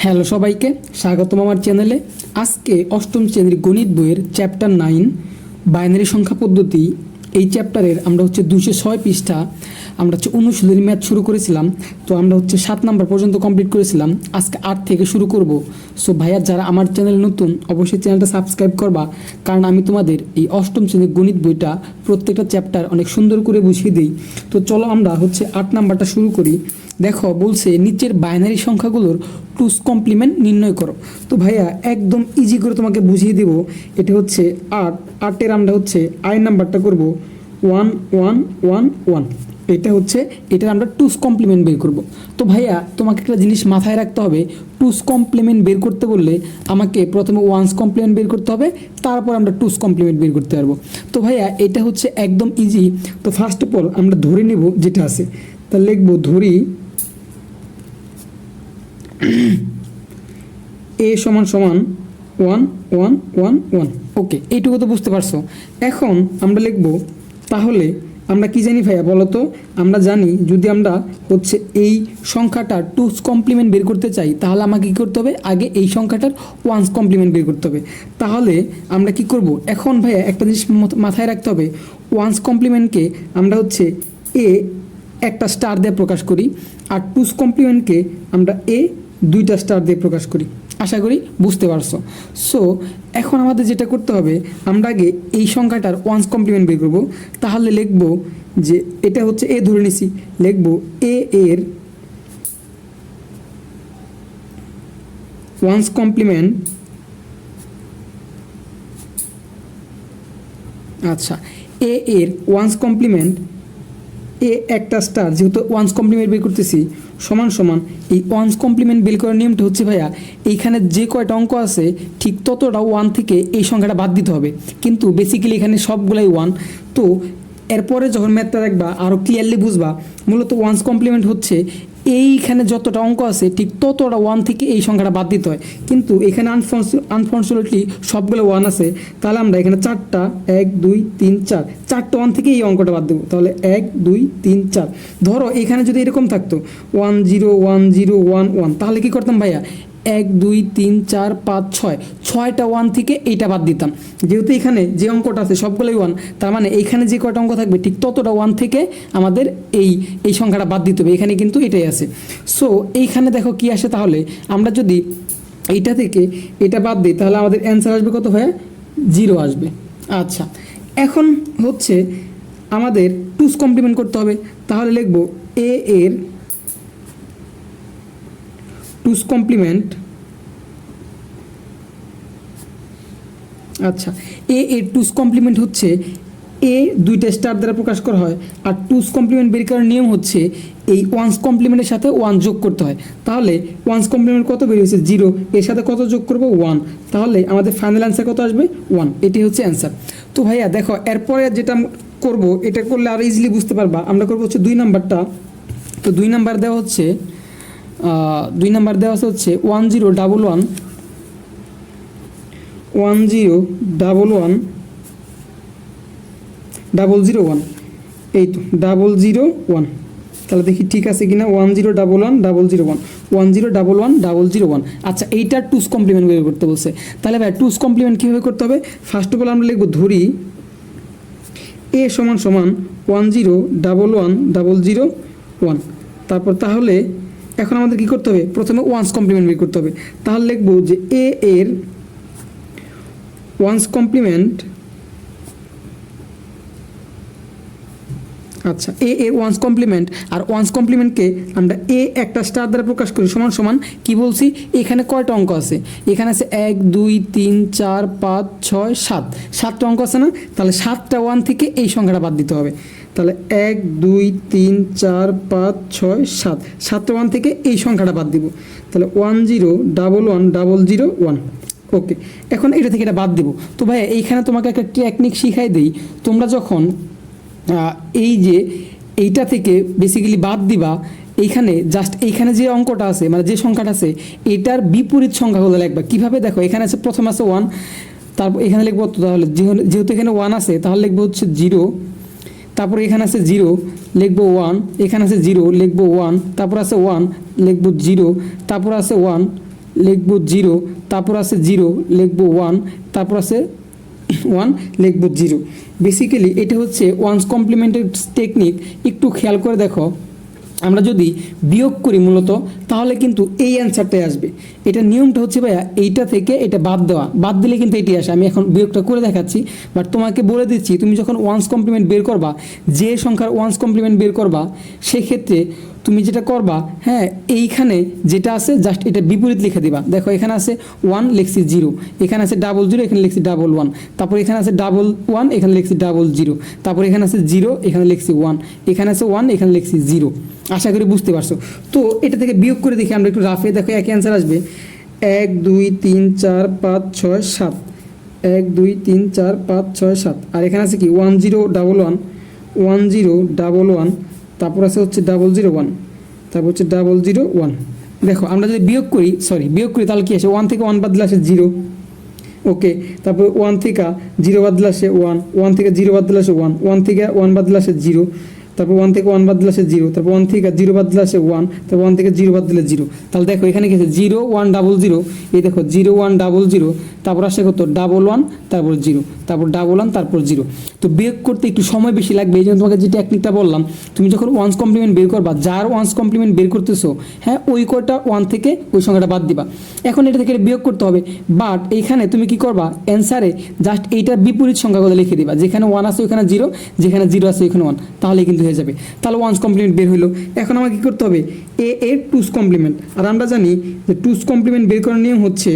Hello সবাইকে স্বাগতম আমার চ্যানেলে। আজকে অষ্টম শ্রেণীর গণিত বইয়ের চ্যাপ্টার 9 বাইনারি সংখ্যা পদ্ধতি, এই চ্যাপ্টারের আমরা 206 পৃষ্ঠা আমরা অনুশীলনী ম্যাথ শুরু করেছিলাম। তো আমরা 7 নাম্বার পর্যন্ত কমপ্লিট করেছিলাম, আজকে 8 থেকে শুরু করব। সো ভাইয়া যারা আমার চ্যানেলে নতুন অবশ্যই চ্যানেলটা সাবস্ক্রাইব করবা, কারণ আমি তোমাদের এই অষ্টম শ্রেণীর গণিত বইটা প্রত্যেকটা চ্যাপ্টার অনেক সুন্দর করে বুঝিয়ে দিই। তো চলো আমরা 8 নাম্বারটা শুরু করি। দেখো বলছে নিচের বাইনারি সংখ্যাগুলোর টুস কমপ্লিমেন্ট নির্ণয় করো। তো ভাইয়া একদম ইজি করে তোমাকে বুঝিয়ে দেব। এটা 8 আমরা আই নাম্বারটা করব 1 1 1 1। এটার আমরা টুস কমপ্লিমেন্ট বের করব। তো ভাইয়া তোমাকে একটা জিনিস মাথায় রাখতে হবে, টুস কমপ্লিমেন্ট বের করতে বললে আমাকে প্রথমে ওয়ান্স কমপ্লিমেন্ট বের করতে হবে, তারপর আমরা টুস কমপ্লিমেন্ট বের করতে পারবো। তো ভাইয়া এটা একদম ইজি। তো ফার্স্ট অফ অল আমরা ধরে নেব যেটা আছে, তা লিখবো ধরি a সমান 1 1 1 1। ওকে, এইটুকু তো বুঝতে পারছো। এখন আমরা লিখবো, তাহলে আমরা কি জানি ভাইয়া বলো তো? আমরা জানি যদি আমরা এই সংখ্যাটার টুস কমপ্লিমেন্ট বের করতে চাই, তাহলে আমাকে কী করতে হবে? আগে এই সংখ্যাটার ওয়ান্স কমপ্লিমেন্ট বের করতে হবে। তাহলে আমরা কি করব? এখন ভাইয়া একটা জিনিস মাথায় রাখতে হবে, ওয়ান্স কমপ্লিমেন্টকে আমরা এ একটা স্টার দিয়ে প্রকাশ করি, আর টুস কমপ্লিমেন্টকে আমরা এ দুইটা স্টার দিয়ে প্রকাশ করি। আশা করি বুঝতে পারছো। সো এখন আমাদের যেটা করতে হবে, আমরা আগে এই সংখ্যাটার ওয়ান্স কমপ্লিমেন্ট বের করবো। তাহলে লিখব যে এটা এ ধরে নিছি, লিখব এ এর ওয়ান্স কমপ্লিমেন্ট। আচ্ছা, এ এর ওয়ান্স কমপ্লিমেন্ট, এ একটা স্টার, যেহেতু ওয়ান্স কমপ্লিমেন্ট বের করতেছি, সমান সমান এই ওয়ান্স কমপ্লিমেন্ট বের করার নিয়মটা ভাইয়া, এইখানে যে কয়টা অঙ্ক আছে ঠিক ততটা 1 থেকে এই সংখ্যাটা বাদ দিতে হবে। কিন্তু বেসিক্যালি এখানে সবগুলাই 1। তো এরপরে যখন ম্যাথটা দেখবা আরও ক্লিয়ারলি বুঝবা, মূলত ওয়ান্স কমপ্লিমেন্ট এইখানে যতটা অঙ্ক আছে ঠিক ততটা 1 থেকে এই সংখ্যাটা বাদ দিতে হয়। কিন্তু এখানে আনফর্চুনেটলি সবগুলো 1 আছে। তাহলে আমরা এখানে 4টা 1 2 3 4 4টা 1 থেকে এই অঙ্কটা বাদ দেবো। তাহলে 1 2 3 4। ধরো এখানে যদি এরকম থাকতো 1 0 1 0 1 1, তাহলে কি করতাম ভাইয়া? 1 2 3 4 5 6, 6টা 1 থেকে এইটা বাদ দিতাম। যেহেতু এখানে যে অঙ্কটা আছে সবগুলোই 1, তার মানে এইখানে যে কয়টা অঙ্ক থাকবে ঠিক ততটা 1 থেকে আমাদের এই সংখ্যাটা বাদ দিতে হবে। এখানে কিন্তু এটাই আছে। সো এইখানে দেখো কি আসে, তাহলে আমরা যদি এইটা থেকে এটা বাদ দিই, তাহলে আমাদের অ্যান্সার আসবে কত ভাইয়া? 0 আসবে। আচ্ছা, এখন আমাদের টুস কমপ্লিমেন্ট করতে হবে। তাহলে লিখবো এ এর টুস কমপ্লিমেন্ট। আচ্ছা, এ এর টুস কমপ্লিমেন্ট এ দুইটা স্টার দ্বারা প্রকাশ করা হয়, আর টুস কমপ্লিমেন্ট বের করার নিয়ম এই ওয়ান্স কমপ্লিমেন্টের সাথে 1 যোগ করতে হয়। তাহলে ওয়ান্স কমপ্লিমেন্ট কত বের হয়েছে? 0। এর সাথে কত যোগ করবো? 1। তাহলে আমাদের ফাইনাল অ্যান্সার কত আসবে? 1। এটি অ্যান্সার। তো ভাইয়া দেখো এরপরে যেটা করব, এটা করলে আরও ইজিলি বুঝতে পারবা। আমরা করবো 2 নাম্বারটা। তো 2 নাম্বার দেওয়া 2 নাম্বার দেওয়া আছে 1 0 1 1 1 0 1 1 0 0 1। এই তো 0 0 1। তাহলে দেখি ঠিক আছে কিনা। 1 0 1 1 0 0 1 1 0 1 1 0 0 1। আচ্ছা, এইটার টুস কমপ্লিমেন্ট বের করতে বলছে। তাহলে ভাই টুস কমপ্লিমেন্ট কীভাবে করতে হবে? ফার্স্ট অফ অল আমরা লিখবো ধরি এ সমান 1 0 1 1 0 0 1। তারপর তাহলে এখন আমাদের কি করতে হবে? প্রথমে ওয়ান্স কমপ্লিমেন্ট বের করতে হবে। তাহলে লিখবো যে এ এর ওয়ান্স কমপ্লিমেন্ট। আচ্ছা, এ এর ওয়ান্স কমপ্লিমেন্ট, আর ওয়ান্স কমপ্লিমেন্টকে আমরা এ একটা স্টার দ্বারা প্রকাশ করি, সমান সমান কি বলছি? এখানে কয়টা অঙ্ক আছে? এখানে আছে 1 2 3 4 5 6 7, 7টা অঙ্ক আছে না? তাহলে 7টা 1 থেকে এই সংখ্যাটা বাদ দিতে হবে। তাহলে 1 2 3 4 5 6 7, 7টা 1 থেকে এই সংখ্যাটা বাদ দিব। তাহলে 1 0 1 1 0 0 1। ওকে, এখন এটা থেকে এটা বাদ দেবো। তো ভাই এইখানে তোমাকে একটা টেকনিক শিখাই দেই। তোমরা যখন এইটা থেকে বেসিক্যালি বাদ দিবা, এইখানে যে অঙ্কটা আছে, মানে যে সংখ্যাটা আছে, এটার বিপরীত সংখ্যাগুলো লিখবা। কীভাবে? দেখো এখানে প্রথম আছে 1, তারপর এখানে লিখবো, তাহলে যেহেতু এখানে 1 আছে তাহলে লিখবো 0, তারপর এখানে আছে 0 লিখবো 1, এখানে আছে 0 লিখবো 1, তারপর আছে 1 লিখবো 0, তারপর আছে 1 লিখব 0, তারপর আছে 0 লিখব 1, তারপর আছে 1 লিখব 0। বেসিক্যালি এটা হচ্ছে ওয়ান্স কমপ্লিমেন্টের টেকনিক। একটু খেয়াল করে দেখো, আমরা যদি বিয়োগ করি মূলত তাহলে কিন্তু এই অ্যান্সারটাই আসবে। এটা নিয়মটা হচ্ছে ভাইয়া এইটা থেকে এটা বাদ দেওয়া, বাদ দিলে কিন্তু এটি আসে। আমি এখন বিয়োগটা করে দেখাচ্ছি, বাট তোমাকে বলে দিচ্ছি তুমি যখন ওয়ান্স কমপ্লিমেন্ট বের করবা, যে সংখ্যার ওয়ান্স কমপ্লিমেন্ট বের করবা সেক্ষেত্রে তুমি যেটা করবা, হ্যাঁ এইখানে যেটা আছে জাস্ট এটা বিপরীত লিখে দিবা। দেখো এখানে আছে 1 লিখছি 0, এখানে আছে 00 এখানে লিখছি 11, তারপর এখানে আছে 11 এখানে লিখছি 00, তারপর এখানে আছে 0 এখানে লিখছি 1, এখানে আছে 1 এখানে লিখছি 0। আশা করি বুঝতে পারছো। তো এটা থেকে বিয়োগ করে দেখি আমরা একটু রাফে, দেখো একই অ্যান্সার আসবে 1 2 3 4 5 6 7, 1 2 3 4 5 6 7, আর এখানে আছে কি 1011 1011, তারপর আছে হচ্ছে 001, তারপর হচ্ছে 001। দেখো আমরা যদি বিয়োগ করি তাহলে কি আসে, 1 থেকে 1 বাদ দিলে আসে 0, ওকে। তারপর 1 থেকে 0 বাদ দিলে আসে 1, 1 থেকে 0 বাদ দিলে আসে 1, 1 থেকে 1 বাদ দিলে আসে 0, তারপর 1 থেকে 1 বাদ দিলে আসে 0, তারপর 1 থেকে 0 বাদ দিলে আসে 1, তারপর 1 থেকে 0 বাদ দিলে 0। তাহলে দেখো এখানে কি আছে 0 1 00, এই দেখো 0 1 00, তারপর আসে কত 11 তারপর 0, তারপর 11 তারপর 0। তো বিয়োগ করতে একটু সময় বেশি লাগবে, এই জন্য তোমাকে যে টেকনিকটা বললাম, তুমি যখন ওয়ান্স কমপ্লিমেন্ট বের করবা, যার ওয়ান্স কমপ্লিমেন্ট বের করতেছো, হ্যাঁ ওই কয়টা 1 থেকে ওই সংখ্যাটা বাদ দিবা। এখন এটা থেকে বিয়োগ করতে হবে, বাট এইখানে তুমি কি করবা, অ্যান্সারে জাস্ট এইটার বিপরীত সংখ্যাগুলো লিখে দিবা। যেখানে 1 আছে ওইখানে 0, যেখানে 0 আছে ওইখানে 1, তাহলে কিন্তু হয়ে যাবে। তাহলে ওয়ান্স কমপ্লিমেন্ট বের হইলো। এখন আমাকে কী করতে হবে, এ এর টুস কমপ্লিমেন্ট। আর আমরা জানি যে টুস কমপ্লিমেন্ট বের করার নিয়ম হচ্ছে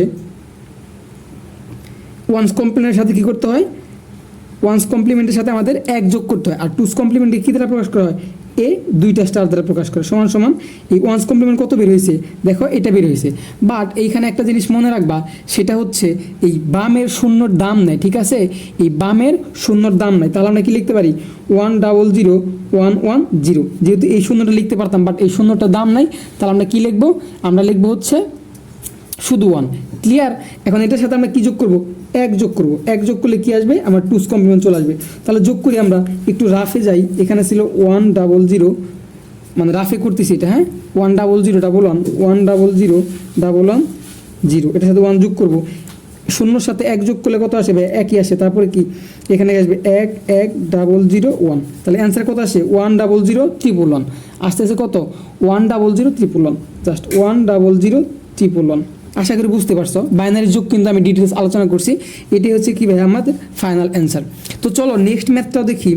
ওয়ান্স কমপ্লিমেন্টের সাথে কী করতে হয়, ওয়ান্স কমপ্লিমেন্টের সাথে আমাদের এক যোগ করতে হয়। আর টুস কমপ্লিমেন্টকে কী দ্বারা প্রকাশ করা হয়, এ দুইটা স্টার দ্বারা প্রকাশ করে, সমান সমান এই ওয়ান্স কমপ্লিমেন্ট কত বের হয়েছে, দেখো এটা বের হয়েছে। বাট এইখানে একটা জিনিস মনে রাখবা, সেটা হচ্ছে এই বামের শূন্যর দাম নেই, ঠিক আছে, এই বামের শূন্যর দাম নাই। তাহলে আমরা কি লিখতে পারি 100 110, যেহেতু এই শূন্যটা লিখতে পারতাম বাট এই শূন্যটার দাম নাই, তাহলে আমরা কি লিখবো, আমরা লিখবো হচ্ছে শুধু 1। ক্লিয়ার? এখন এটার সাথে আমরা কি যোগ করব, এক যোগ করব। এক যোগ করলে কি আসবে, আমার টুস কমপ্লিমেন্ট চলে আসবে। তাহলে যোগ করি আমরা, একটু রাফে যাই। এখানে ছিল 100, মানে রাফে করতেছি এটা, হ্যাঁ 10011 10011 এটার সাথে 1 যোগ করব। শূন্যর সাথে এক যোগ করলে কত আসে ভাই, একই আসে। তারপরে কি এখানে আসবে 11001, তাহলে অ্যান্সার কত আসে 1001111, আস্তে আস্তে কত 1001111, জাস্ট 1001111। আশা করি বুঝতে পারছো। বাইনারি যোগ কিন্তু আমি ডিটেলস আলোচনা করছি, এটি হচ্ছে কি ভাই আমাদের ফাইনাল অ্যান্সার। তো চলো নেক্সট ম্যাথটাও দেখি,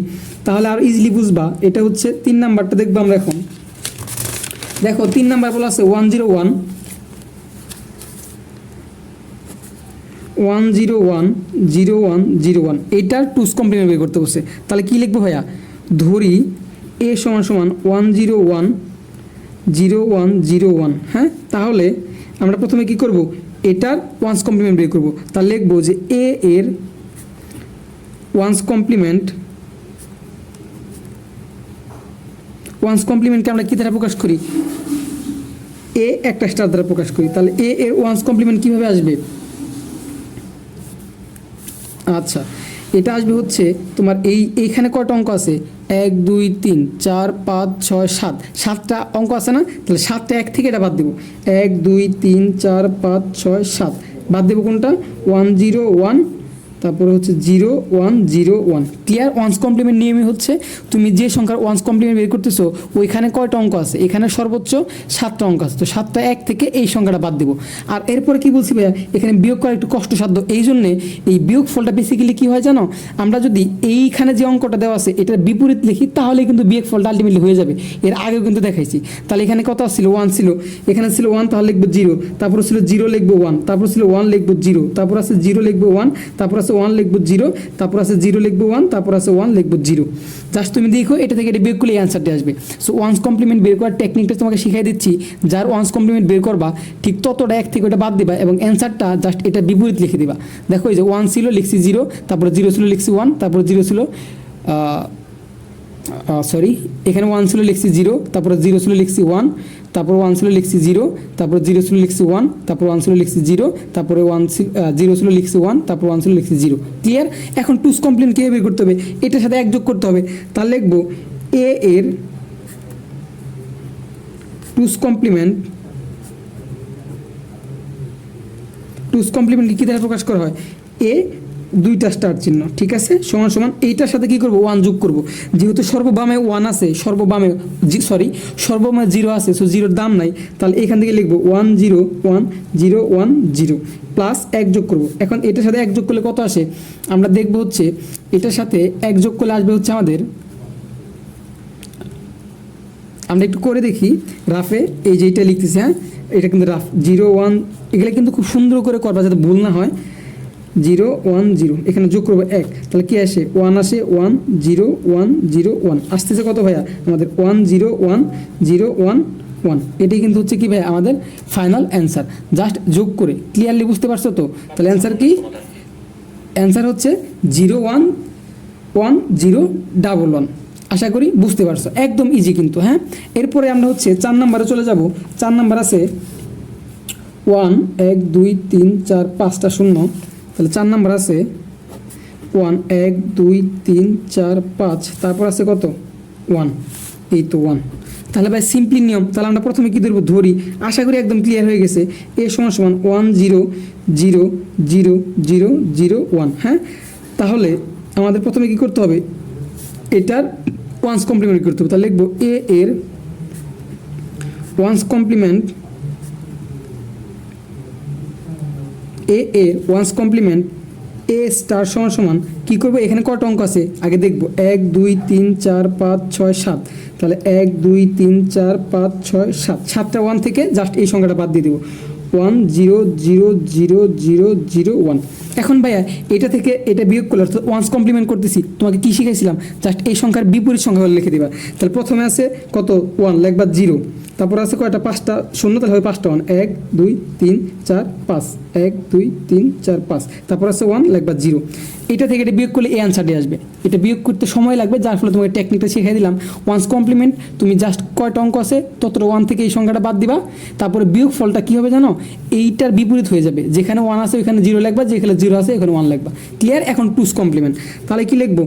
তাহলে আর ইজিলি বুঝবা। এটা হচ্ছে 3 নাম্বারটা দেখবো আমরা এখন। দেখো 3 নাম্বার বলা আছে 101 এইটার টুস কমপ্লিমেন্ট বের করতে বসে। তাহলে কি লিখবো ভাইয়া, ধরি এ সমান সমান 101 হ্যাঁ। তাহলে আমরা প্রথমে কি করব, এটার ওয়ান্স কমপ্লিমেন্ট বের করব। তাহলে লিখবো যে এ এর ওয়ান্স কমপ্লিমেন্টকে আমরা কী দ্বারা প্রকাশ করি, এ একটা স্টার দ্বারা প্রকাশ করি। তাহলে এ এর ওয়ান্স কমপ্লিমেন্ট কীভাবে আসবে, আচ্ছা এটা আসবে হচ্ছে তোমার এইখানে কয়টা অঙ্ক আছে, 1 2 3 4 5 6 7, 7টা অঙ্ক আছে না। তাহলে 7টা 1 থেকে এটা বাদ দেবো, 1 2 3 4 5 6 7, বাদ দেবো কোনটা 101, তারপরে হচ্ছে 0101। ক্লিয়ার? ওয়ান্স কমপ্লিমেন্ট নিয়মই হচ্ছে তুমি যে সংখ্যার ওয়ান্স কমপ্লিমেন্ট বের করতেছো ওইখানে কয়টা অঙ্ক আছে, এখানে সর্বোচ্চ 7টা অঙ্ক আছে। তো 7টা 1 থেকে এই সংখ্যাটা বাদ দেবো। আর এরপরে কি বলছি ভাইয়া, এখানে বিয়োগ করা একটু কষ্টসাধ্য, এই জন্যে এই বিয়োগ ফলটা বেসিক্যালি কী হয় জানো, আমরা যদি এইখানে যে অঙ্কটা দেওয়া আছে এটার বিপরীত লিখি তাহলে কিন্তু বিয়োগ ফলটা আলটিমেটলি হয়ে যাবে। এর আগেও কিন্তু দেখাইছি। তাহলে এখানে কত ছিল 1 ছিল, এখানে ছিল 1, তাহলে লিখবো 0, তারপর ছিল 0 লিখবো 1, তারপর ছিল 1 লিখবো 0, তারপর আছে 0 লিখবো 1, তারপর আছে 1 লিখবো 0, তারপর আছে 0 লিখবো 1, তারপর আছে 1 লিখবো 0। জাস্ট তুমি দেখো এটা থেকে এটা বিয়োগ করলে অ্যান্সারটা আসবে। সো ওয়ান্স কমপ্লিমেন্ট বের করার টেকনিকটা তোমাকে শিখিয়ে দিচ্ছি। যার ওয়ান্স কমপ্লিমেন্ট বের করবা ঠিক ততটা 1 থেকে ওটা বাদ দিবা এবং অ্যান্সারটা জাস্ট এটা বিপরীত লিখে দিবা। দেখো এই যে 1 ছিল লিখছি 0, তারপর 0 ছিল লিখছি 1, তারপর 0 ছিল সরি এখানে 1 ছিল লিখছি 0, তারপর 0 ছিল লিখছি 1, তারপর 1 ছিল লিখছি 0, তারপর 0 ছিল লিখছি 1, তারপর 1 ছিল লিখছি 0, তারপরে 0 ছিল লিখছি 1, তারপর 1 ছিল লিখছি 0। ক্লিয়ার? এখন টুস কমপ্লিমেন্ট কীভাবে বের করতে হবে, এটার সাথে এক যোগ করতে হবে। তাহলে লিখবো এ এর টুস কমপ্লিমেন্ট টুস কমপ্লিমেন্টকে কী দ্বারা প্রকাশ করা হয়, এ দুইটা স্টার চিহ্ন, ঠিক আছে, সমান সমান এইটার সাথে কী করবো, 1 যোগ করব, যেহেতু সর্ববামে 1 আছে, সর্ববামে সর্ববামে 0 আছে, সো 0-র দাম নাই, তাহলে এখান থেকে লিখবো 1 0 1 0 1 0 প্লাস 1 যোগ করব। এখন এটার সাথে 1 যোগ করলে কত আসে আমরা দেখবো হচ্ছে, এটার সাথে 1 যোগ করলে আসবে হচ্ছে আমাদের, আমরা একটু করে দেখি রাফে, এই যে এটা লিখতেছি, হ্যাঁ এটা কিন্তু রাফ 0 1, এগুলো কিন্তু খুব সুন্দর করে করবা যাতে ভুল না হয়। 0 1 0 এখানে যোগ করবো 1, তাহলে কি আসে 1 আসে, 1 0 1 0 1 আসতেছে কত ভাইয়া আমাদের 1 0 1 0 1 1, এটাই কিন্তু হচ্ছে কি ভাইয়া আমাদের ফাইনাল অ্যান্সার। জাস্ট যোগ করে ক্লিয়ারলি বুঝতে পারছো তো? তাহলে অ্যান্সার কি, অ্যান্সার হচ্ছে 0 1 1 0 1 1। আশা করি বুঝতে পারছো, একদম ইজি কিন্তু। হ্যাঁ, এরপরে আমরা হচ্ছে 4 নম্বরে চলে যাব। 4 নম্বর আছে 1 1 2 3 4 5টা শূন্য, তাহলে 4 নম্বর আছে 1 1 2 3 4 5, তারপর আছে কত 1, এই তো 1। তাহলে ভাই সিম্পলি নিয়ম, তাহলে আমরা প্রথমে কী ধরবো, ধরি, আশা করি একদম ক্লিয়ার হয়ে গেছে। এ সমান সমান 1 0 0 0 0 0 1। হ্যাঁ, তাহলে আমাদের প্রথমে কী করতে হবে, এটার ওয়ান্স কমপ্লিমেন্ট করতে হবে। তাহলে লিখবো এ এর ওয়ান্স কমপ্লিমেন্ট, এ এর ওয়ান্স কমপ্লিমেন্ট এ স্টার সমান সমান কী করবো, এখানে কত অঙ্ক আছে আগে দেখবো, 1 2 3 4 5 6 7, তাহলে 1 2 3 4 5 6 7, 7টা 1 থেকে জাস্ট এই সংখ্যাটা বাদ দিয়ে দেবো, 1 0 0 0 0 0 1। এখন ভাইয়া এটা থেকে এটা বিয়োগ করলে অর্থাৎ ওয়ান্স কমপ্লিমেন্ট করতেছি, তোমাকে কী শিখাইছিলাম, জাস্ট এই সংখ্যার বিপরীত সংখ্যাগুলো লিখে দিবা। তাহলে প্রথমে আছে কত 1, লিখবা 0, তারপর আছে কয়টা 5টা শূন্য, তাহলে হবে 5টা 1, 1 2 3 4 5, 1 2 3 4 5, তারপর আছে 1, লিখবা 0। এটা থেকে এটা বিয়োগ করলে এই অ্যান্সারটি আসবে। এটা বিয়োগ করতে সময় লাগবে, যার ফলে তোমাকে টেকনিকটা শিখিয়ে দিলাম। ওয়ান্স কমপ্লিমেন্ট, তুমি জাস্ট কয়টা অঙ্ক আছে ততটা 1 থেকে এই সংখ্যাটা বাদ দিবা, তারপরে বিয়োগ ফলটা কী হবে জানো, এইটার বিপরীত হয়ে যাবে, যেখানে 1 আছে ওইখানে 0 লিখবা, যেখানে 0 আছে ওখানে 1 লিখবা। ক্লিয়ার? এখন টুস কমপ্লিমেন্ট, তাহলে কি লিখবো,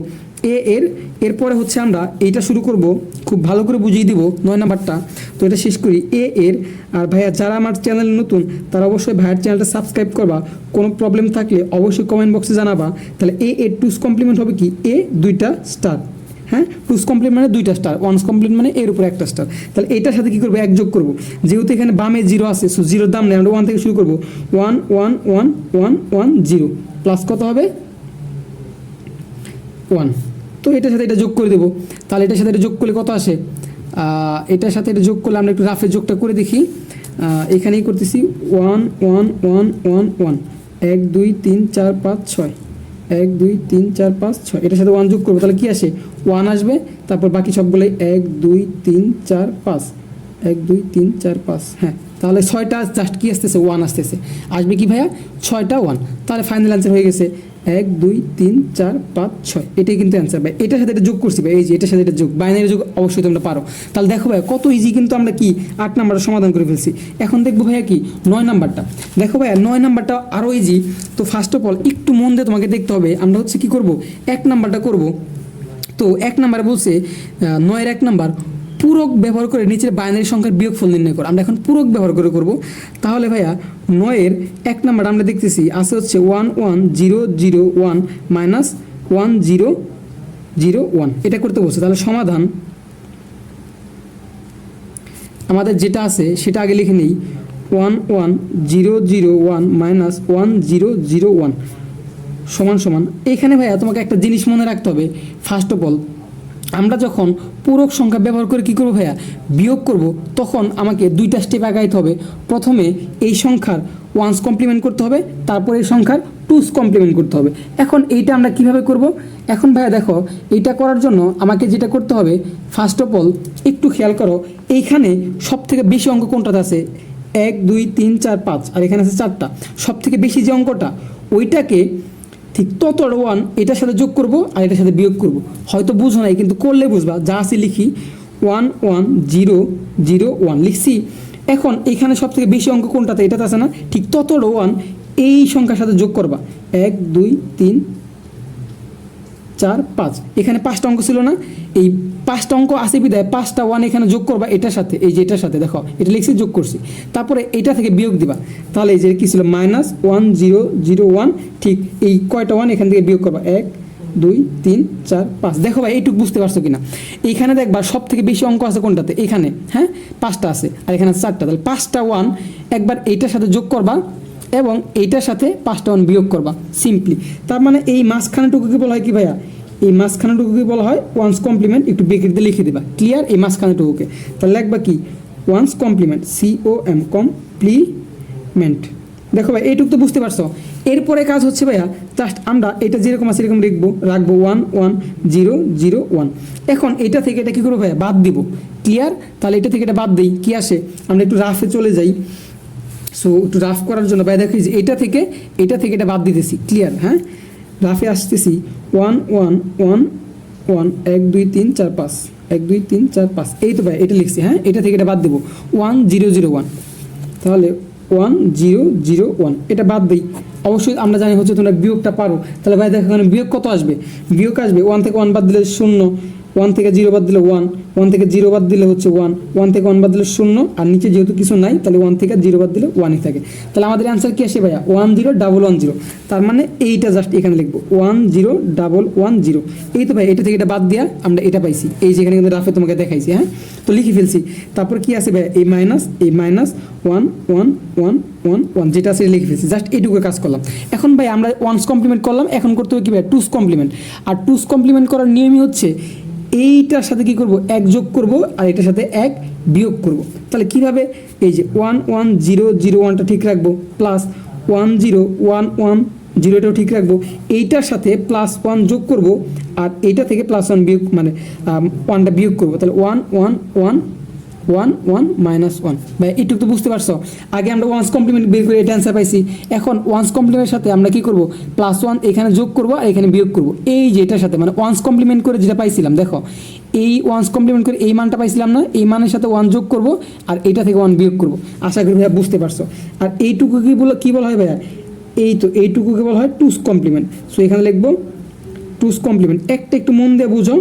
এ এর, এরপরে হচ্ছে আমরা এইটা শুরু করব, খুব ভালো করে বুঝিয়ে দিব 9 নাম্বারটা। তো এটা শেষ করি এ এর। আর ভাইয়া যারা আমার চ্যানেল নতুন তারা অবশ্যই ভাইয়ার চ্যানেলটা সাবস্ক্রাইব করবা, কোনো প্রবলেম থাকলে অবশ্যই কমেন্ট বক্সে জানাবা। তাহলে এ এর টুস কমপ্লিমেন্ট হবে কি, এ 2টা স্টার, হ্যাঁ টুস কমপ্লিমেন্ট মানে 2টা স্টার, ওয়ান্স কমপ্লিমেন্ট মানে এর উপর 1টা স্টার। তাহলে এটার সাথে কী করবো, 1 যোগ করবো, যেহেতু এখানে বামে 0 আছে, সো 0-র দাম নেই, আমরা 1 থেকে শুরু করবো, 1 1 1 1 1 0 প্লাস কত হবে 1। তো এটার সাথে এটা যোগ করে দেবো, তাহলে এটার সাথে এটা যোগ করলে কত আসে, এটার সাথে এটা যোগ করলে আমরা একটু রাফে যোগটা করে দেখি, এখানেই করতেছি 1 1 1 1 1, 1 2 3 4 5 6, 1 2 3 4 5 6, এটার সাথে 1 যোগ করবো, তাহলে কি আসে 1 আসবে, তারপর বাকি সবগুলোই 1 2 3 4 5, 1 2 3 4 5। হ্যাঁ, তাহলে 6টা জাস্ট কি আসতেছে 1 আসতেছে, আসবে কি ভাইয়া 6টা 1, তাহলে ফাইনাল অ্যান্সার হয়ে গেছে 1 2 3 4 5 6। এটাই কিন্তু অ্যান্সার ভাই। এটার সাথে এটা যোগ করছি ভাই, এই যে এটার সাথে এটা যোগ, বাইনারি যোগ অবশ্যই তোমরা পারো। তাহলে দেখো ভাই কত ইজি, কিন্তু আমরা কি 8 নাম্বারটা সমাধান করে ফেলছি। এখন দেখবো ভাইয়া কি 9 নাম্বারটা। দেখো ভাইয়া 9 নাম্বারটা আরও ইজি। তো ফার্স্ট অফ অল একটু মন দিয়ে তোমাকে দেখতে হবে, আমরা হচ্ছে কি করব, 1 নাম্বারটা করব। তো 1 নাম্বারে বলছে 9-এর 1 নাম্বার পূরক ব্যবহার করে নিচের বাইনারি সংখ্যার বিয়োগফল নির্ণয় করো। আমরা এখন পূরক ব্যবহার করে করব। তাহলে ভাইয়া 9-এর 1 নাম্বার আমরা দেখতেছি আছে হচ্ছে 1 1 0 0 1 মাইনাস 1 0 0 1, এটা করতে বলছে। তাহলে সমাধান আমাদের যেটা আছে সেটা আগে লিখে নিই, 1 1 0 0 1 মাইনাস 1 0 0 1 সমান সমান। এখানে ভাইয়া তোমাকে একটা জিনিস মনে রাখতে হবে, ফার্স্ট অফ অল আমরা যখন পূরক সংখ্যা ব্যবহার করে কী করবো ভাইয়া, বিয়োগ করব, তখন আমাকে 2টা স্টেপ আগাইতে হবে। প্রথমে এই সংখ্যার ওয়ান্স কমপ্লিমেন্ট করতে হবে, তারপর এই সংখ্যার টুস কমপ্লিমেন্ট করতে হবে। এখন এইটা আমরা কিভাবে করব, এখন ভাইয়া দেখো এইটা করার জন্য আমাকে যেটা করতে হবে, ফার্স্ট অফ অল একটু খেয়াল করো, এইখানে সব থেকে বেশি অঙ্ক কোনটাতে আছে, 1 2 3 4 5, আর এখানে আছে 4টা। সব থেকে বেশি যে অঙ্কটা ওইটাকে ঠিক তত 1 এটার সাথে যোগ করব আর এটার সাথে বিয়োগ করব। হয়তো বুঝো নাই, কিন্তু করলে বুঝবা। যা আছে লিখি 1 1 0 0 1 লিখছি। এখন এখানে সব থেকে বেশি অঙ্ক কোনটাতে, এটাতে আছে না, ঠিক তত 1 এই সংখ্যার সাথে যোগ করবা, 1 2 3 4 5, এখানে 5টা অঙ্ক ছিল না, এই 5টা অঙ্ক আছে বিদায় 5টা 1 এখানে যোগ করবা এটার সাথে, এই যে এটার সাথে দেখো এটা লিখছি যোগ করছি, তারপরে এটা থেকে বিয়োগ দিবা, তাহলে এই যে কি ছিল -1001, ঠিক এই কয়টা 1 এখান থেকে বিয়োগ করবা 1 2 3 4 5। দেখো ভাই এইটুকু বুঝতে পারছো কিনা, এইখানে দেখবা সব থেকে বেশি অঙ্ক আছে কোনটাতে, এখানে, হ্যাঁ 5টা আছে আর এখানে 4টা, তাহলে 5টা 1 একবার এইটার সাথে যোগ করবা এবং এইটার সাথে 5টা 1 বিয়োগ করবা সিম্পলি। তার মানে এই মাঝখানেটুকুকে বলা হয় কি ভাইয়া, এই মাঝখানেটুকুকে বলা হয় ওয়ান্স কমপ্লিমেন্ট, একটু ব্রেকেট দিয়ে লিখে দেবা ক্লিয়ার এই মাঝখানেটুকুকে, তাহলে লিখবা কি ওয়ান্স কমপ্লিমেন্ট COM কমপ্লিমেন্ট। দেখো ভাই এইটুকু তো বুঝতে পারছো, এরপরে কাজ হচ্ছে ভাইয়া জাস্ট আমরা এটা যেরকম আছে এরকম রাখবো 1 1 0 0 1। এখন এটা থেকে এটা কি করবো ভাইয়া, বাদ দিব, ক্লিয়ার। তাহলে এটা থেকে এটা বাদ দিই, কি আসে, আমরা একটু রাফে চলে যাই। সো একটু রাফ করার জন্য ভাই দেখি যে এটা থেকে এটা বাদ দিতেছি, ক্লিয়ার, হ্যাঁ রাফে আসতেছি 1 1 1 1 1 2 3 4 5 1 2 3 4 5, এই তো ভাই এটা লিখছি, হ্যাঁ এটা থেকে এটা বাদ দেবো 1 0 0 1, তাহলে 1 0 0 1 এটা বাদ দিই। অবশ্যই আমরা জানি হচ্ছে তোমরা বিয়োগটা পারো, তাহলে ভাই দেখো এখানে বিয়োগ কত আসবে, বিয়োগ আসবে 1 থেকে 1 বাদ দিলে 0, 1 থেকে 0 বাদ দিলে 1, 1 থেকে 0 বাদ দিলে হচ্ছে 1, 1 থেকে 1 বাদ দিলে 0, আর নিচে যেহেতু কিছু নাই তাহলে 1 থেকে 0 বাদ দিলে 1ই থাকে। তাহলে আমাদের অ্যান্সার কি আসে ভাইয়া 1 0 1 1 0, তার মানে এইটা জাস্ট এখানে লিখবো 1 0 1 1 0। এই তো ভাই এটা থেকে এটা বাদ দিয়া আমরা এটা পাইছি, এই যেখানে কিন্তু রাফে তোমাকে দেখাইছি, হ্যাঁ তো লিখে ফেলছি। তারপর কি আছে ভাই এই মাইনাস 1 1 1 1 1 যেটা আছে লিখে ফেলছি, জাস্ট এইটুকু কাজ করলাম। এখন ভাই আমরা ওয়ান্স কমপ্লিমেন্ট করলাম, এখন করতে হবে কি ভাই টুস কমপ্লিমেন্ট, আর টুস কমপ্লিমেন্ট করার নিয়মই হচ্ছে এইটার সাথে কি করব 1 যোগ করব আর এটার সাথে 1 বিয়োগ করব। তাহলে কিভাবে, এই যে 1 1 0 0 1টা ঠিক রাখবো, প্লাস 1 0 1 1 0 এটাও ঠিক রাখবো, এইটার সাথে +1 যোগ করব আর এইটা থেকে +1 বিয়োগ মানে 1টা বিয়োগ করব, তাহলে 1 1 1 1 1 -1। ভাই এইটুকু তো বুঝতে পারছো, আগে আমরা ওয়ান্স কমপ্লিমেন্ট বের করে এটা অ্যান্সার পাইছি, এখন ওয়ান্স কমপ্লিমেন্টের সাথে আমরা কি করব +1 এখানে যোগ করব আর এখানে বিয়োগ করব, এই যে এটার সাথে মানে ওয়ান্স কমপ্লিমেন্ট করে যেটা পাইছিলাম, দেখো এই ওয়ান্স কমপ্লিমেন্ট করে এই মানটা পাইছিলাম না, এই মানের সাথে 1 যোগ করব আর এইটা থেকে 1 বিয়োগ করব। আশা করি ভাইয়া বুঝতে পারছো। আর এইটুকু কি বলা হয় ভাইয়া, এই তো এইটুকুকে বলা হয় টুস কমপ্লিমেন্ট। সো এখানে লিখবো টুস কমপ্লিমেন্ট, একটা একটু মন দিয়ে বুঝো,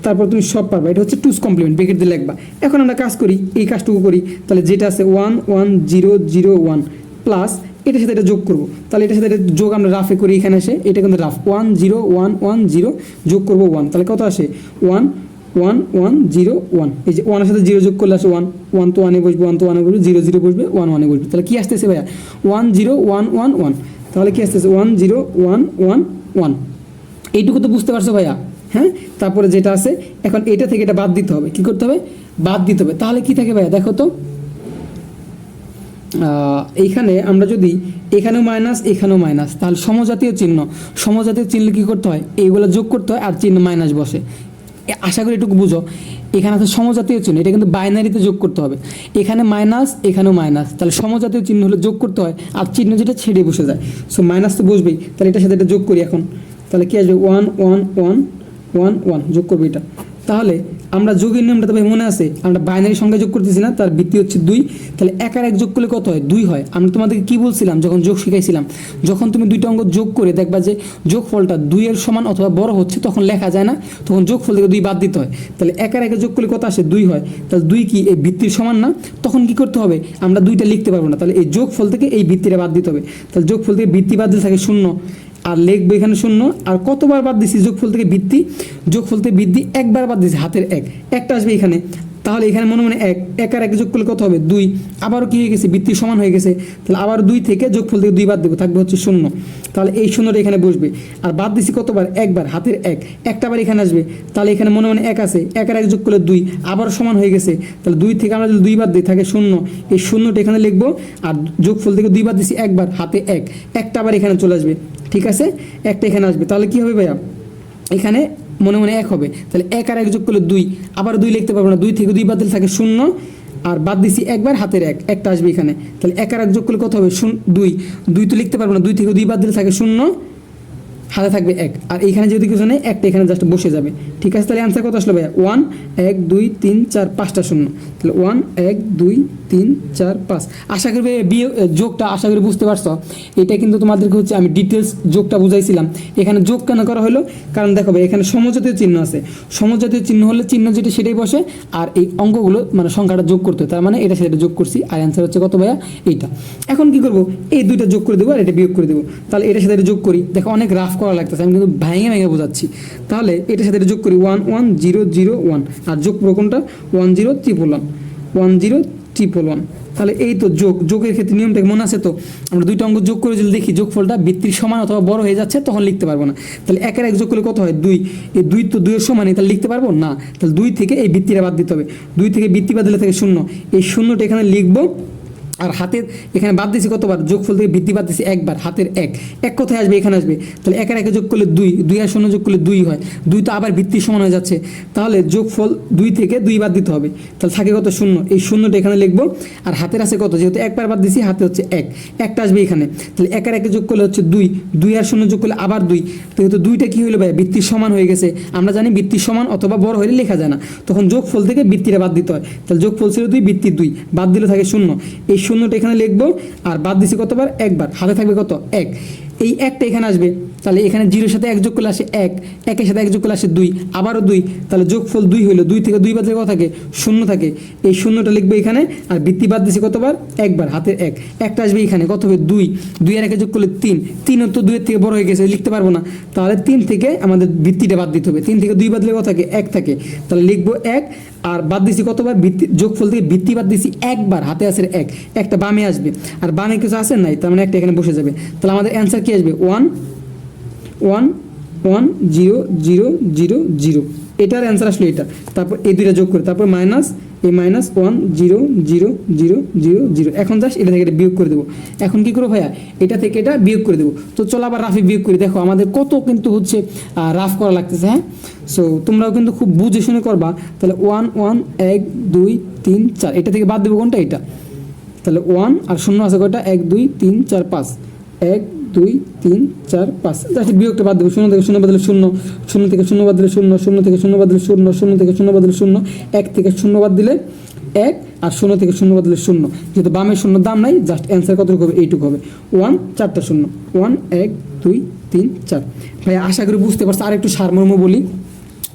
তারপর তুমি সব পারবা, এটা হচ্ছে টুস কমপ্লিমেন্ট ব্রেকেট দিয়ে লিখবা। এখন আমরা কাজ করি, এই কাজটুকু করি, তাহলে যেটা আছে 1 1 0 0 1 প্লাস এটার সাথে এটা যোগ করবো, তাহলে এটার সাথে এটা যোগ আমরা রাফে করি, এখানে আসে এটা কিন্তু রাফ 1 0 1 1 0 যোগ করবো 1, তাহলে কত আসে 1 1 1 0 1, এই যে 1 এর সাথে 0 যোগ করলে আসে 1, 1 তো 1 এ বসবে, 1 তো 1 এ বসবে, 0 0 বসবে, 1 1 এ বসবে, তাহলে কি আসতেছে ভাইয়া 1 0 1 1 1, তাহলে কি আসতেছে 1 0 1 1 1। এইটুকু তো বুঝতে পারছো ভাইয়া, হ্যাঁ। তারপরে যেটা আছে এখন এটা থেকে এটা বাদ দিতে হবে, কি করতে হবে বাদ দিতে হবে, তাহলে কি থাকে ভাইয়া দেখো তো, এইখানে আমরা যদি এখানেও মাইনাস এখানেও মাইনাস, তাহলে সমজাতীয় চিহ্ন কি করতে হয়, এইগুলো যোগ করতে হয় আর চিহ্ন মাইনাস বসে। আশা করি এটুকু বুঝো, এখানে আছে সমজাতীয় চিহ্ন, এটা কিন্তু বাইনারিতে যোগ করতে হবে, এখানে মাইনাস এখানেও মাইনাস, তাহলে সমজাতীয় চিহ্ন হলে যোগ করতে হয় আর চিহ্ন যেটা ছেড়ে বসে যায়, সো মাইনাস তো বসবেই, তাহলে এটার সাথে এটা যোগ করি এখন, তাহলে কি আসবে 1 1 1 1 1 যোগ করবো এটা। তাহলে আমরা যোগের নিয়মটা তো ভাই মনে আছে, আমরা বাইনারি সংখ্যা যোগ করতেছি না, তার ভিত্তি হচ্ছে 2, তাহলে 1 আর 1 যোগ করলে কত হয় 2 হয়। আমরা তোমাদেরকে কি বলছিলাম যখন যোগ শিখাইছিলাম, যখন তুমি দুইটা অঙ্ক যোগ করে দেখবা যে যোগফলটা 2 এর সমান অথবা বড় হচ্ছে তখন লেখা যায় না, তখন যোগফল থেকে 2 বাদ দিতে হয়, তাহলে 1 আর 1 যোগ করলে কত আসে 2 হয়, তাহলে 2 কি এই ভিত্তির সমান না, তখন কি করতে হবে আমরা 2টা লিখতে পারবো না, তাহলে এই যোগফল থেকে এই ভিত্তিটা বাদ দিতে হবে, তাহলে যোগফল থেকে ভিত্তি বাদ দিলে থাকে 0 আর লিখবো এখানে 0, আর কতবার বাদ দিছি যোগফল থেকে ভিত্তি, যোগফল থেকে বৃদ্ধি একবার বাদ দিছি হাতের 1, একটা আসবে এখানে, তাহলে এখানে মনে মনে 1 আর 1 যোগ করলে কত হবে 2, আবারও কি হয়ে গেছে ভিত্তির সমান হয়ে গেছে, তাহলে আবার 2 থেকে যোগফল থেকে 2 বাদ দেবো, থাকবে হচ্ছে 0, তাহলে এই 0টা এখানে বসবে, আর বাদ দিছি কতবার একবার হাতের 1, একটা বার এখানে আসবে, তাহলে এখানে মনে মনে 1 আছে, 1 আর 1 যোগ করলে 2 আবার সমান হয়ে গেছে, তাহলে 2 থেকে আমরা যদি 2 বাদ দিই থাকে 0, এই 0টা এখানে লিখবো, আর যোগফল থেকে 2 বাদ দিছি একবার হাতে 1, একটা আবার এখানে চলে আসবে, ঠিক আছে একটা এখানে আসবে, তাহলে কি হবে ভাইয়া এখানে মনে মনে 1 হবে, তাহলে 1 আর 1 যোগ করলে 2, আবার 2 লিখতে পারবো না, 2 থেকে 2 বাদ দিলে থাকে 0, আর বাদ দিছি একবার হাতের 1, একটা আসবে এখানে, তাহলে 1 আর 1 যোগ করলে কত হবে 2, 2 তো লিখতে পারবো না, 2 থেকে 2 বাদ দিলে থাকে 0, হাতে থাকবে 1, আর এইখানে যদি কিছু নেই একটা এখানে জাস্ট বসে যাবে। ঠিক আছে, তাহলে অ্যান্সার কত আসলো ভাইয়া? 1 1 2 3 4 5টা শূন্য, তাহলে 1 1 2 3 4 5। আশা করি যোগটা আশা করি বুঝতে পারছো। এটা কিন্তু তোমাদেরকে হচ্ছে আমি ডিটেলস যোগটা বুঝাইছিলাম। এখানে যোগ কেন করা হলো? কারণ দেখো ভাই এখানে সমজাতীয় চিহ্ন আছে, সমজাতীয় চিহ্ন হলে চিহ্ন যেটা সেটাই বসে, আর এই অঙ্কগুলো মানে সংখ্যাটা যোগ করতে হয়, তার মানে এটা সেটা যোগ করছি, আর অ্যান্সার হচ্ছে কত ভাইয়া? এইটা। এখন কি করব? এই দুইটা যোগ করে দেবো আর এটা বিয়োগ করে দেবো। তাহলে এটার সাথে এটা যোগ করি, দেখো অনেক রাফ করা লাগতেছে, আমি কিন্তু ভেঙে ভেঙে বোঝাচ্ছি। তাহলে এটার সাথে এটা যোগ করি 1 1 0 0 1, আর যোগ পুরো কোনটা? 1 0 1 1 0 1 তাহলে এই তো যোগের ক্ষেত্রে নিয়মটা মনে আছে তো? আমরা দুইটা অঙ্ক যোগ করে যদি দেখি যোগফলটা ভিত্তির সমান অথবা বড় হয়ে যাচ্ছে তখন লিখতে পারবো না। তাহলে একের এক যোগ করলে কত হয়? 2। এই 2 তো 2 এর সমানই, তাহলে লিখতে পারবো না। তাহলে 2 থেকে এই ভিত্তিটা বাদ দিতে হবে, 2 থেকে ভিত্তি বাদ দিলে থাকে 0, এই শূন্যটা এখানে লিখবো। আর হাতের এখানে বাদ দিছি কতবার? যোগফল থেকে ভিত্তি বাদ দিছি একবার, হাতের 1 কোথায় আসবে? এখানে আসবে। তাহলে একের একে যোগ করলে 2, 2 আর 0 যোগ করলে 2 হয়, 2 তো আবার ভিত্তির সমান হয়ে যাচ্ছে। তাহলে যোগফল 2 থেকে 2 বাদ দিতে হবে, তাহলে থাকে কত? 0, এই শূন্যটা এখানে লিখবো। আর হাতের আছে কত? যেহেতু একবার বাদ দিছি হাতে হচ্ছে 1, একটা আসবে এখানে। তাহলে একের একে যোগ করলে হচ্ছে 2, 2 আর 0 যোগ করলে আবার 2, যেহেতু 2টা কি হলো ভাই? ভিত্তির সমান হয়ে গেছে। আমরা জানি ভিত্তির সমান অথবা বড় হলে লেখা যায় না, তখন যোগফল থেকে ভিত্তিটা বাদ দিতে হয়। তাহলে যোগফল ছিল 2, ভিত্তি 2, বাদ দিলে থাকে 0, এই শূন্যটা এখানে লিখবো। আর বাদ দিছি কতবার? একবার, হাতে থাকবে কত? 1, এই একটা এখানে আসবে। তাহলে এখানে 0 সাথে 1 যোগ করলে আসে 1, 1 সাথে 1 যোগ করলে আসে 2, আবারও 2, তাহলে যোগফল 2 হইলো। 2 থেকে 2 বাদ দিলে কত থাকে? 0 থাকে, এই শূন্যটা লিখবো এখানে। আর ভিত্তি বাদ দিছি কতবার? একবার, হাতের 1, একটা আসবে এখানে, কত হবে? 2, 2 আর 1 যোগ করলে 3, 3 তো 2 এর থেকে বড় হয়ে গেছে, লিখতে পারবো না। তাহলে 3 থেকে আমাদের ভিত্তিটা বাদ দিতে হবে, 3 থেকে 2 বাদ দিলে কত থাকে? 1 থাকে, তাহলে লিখবো 1। আর বাদ দিছি কতবার? ভিত্তি, যোগফল থেকে ভিত্তি বাদ দিছি একবার, হাতে আছে 1, একটা বামে আসবে, আর বামে কিছু আছে নাই, তার মানে একটা এখানে বসে যাবে। তাহলে আমাদের অ্যান্সার কি আসবে? 1 1 1 0 0 0 0, এটার অ্যান্সার আসলো এটা। তারপর এই দুইটা যোগ করে তারপর মাইনাস, এই মাইনাস 1 0 0 0 0 0। এখন জাস্ট এটা থেকে এটা বিয়োগ করে দেবো। এখন কি করবো ভাইয়া? এটা থেকে এটা বিয়োগ করে দেবো। তো চলো আবার রাফে বিয়োগ করি। দেখো আমাদের কত কিন্তু হচ্ছে রাফ করা লাগতেছে। হ্যাঁ, সো তোমরাও কিন্তু খুব বুঝে শুনে করবা। তাহলে 1 1 1 2 3 4, এটা থেকে বাদ দেবো কোনটা? এটা। তাহলে 1 আর 0 আছে কয়টা? 1 2 3 4 5, 1 2 3 4 5, জাস্ট বিয়োগটা বাদ দেবো। 0 থেকে 0 বাদ দিলে 0, 0 থেকে 0 বাদ দিলে 0, 0 থেকে 0 বাদ দিলে 0, 0 থেকে 0 বাদ দিলে 0, 1 থেকে 0 বাদ দিলে 1, আর 0 থেকে 0 বাদ দিলে 0। যেহেতু বামের 0 দাম নাই, জাস্ট অ্যান্সার কতটুকু হবে? এইটুকু হবে। 1 4টা 0, 1 1 2 3 4। ভাই আশা করি বুঝতে পারছো। আর একটু সারমর্ম বলি,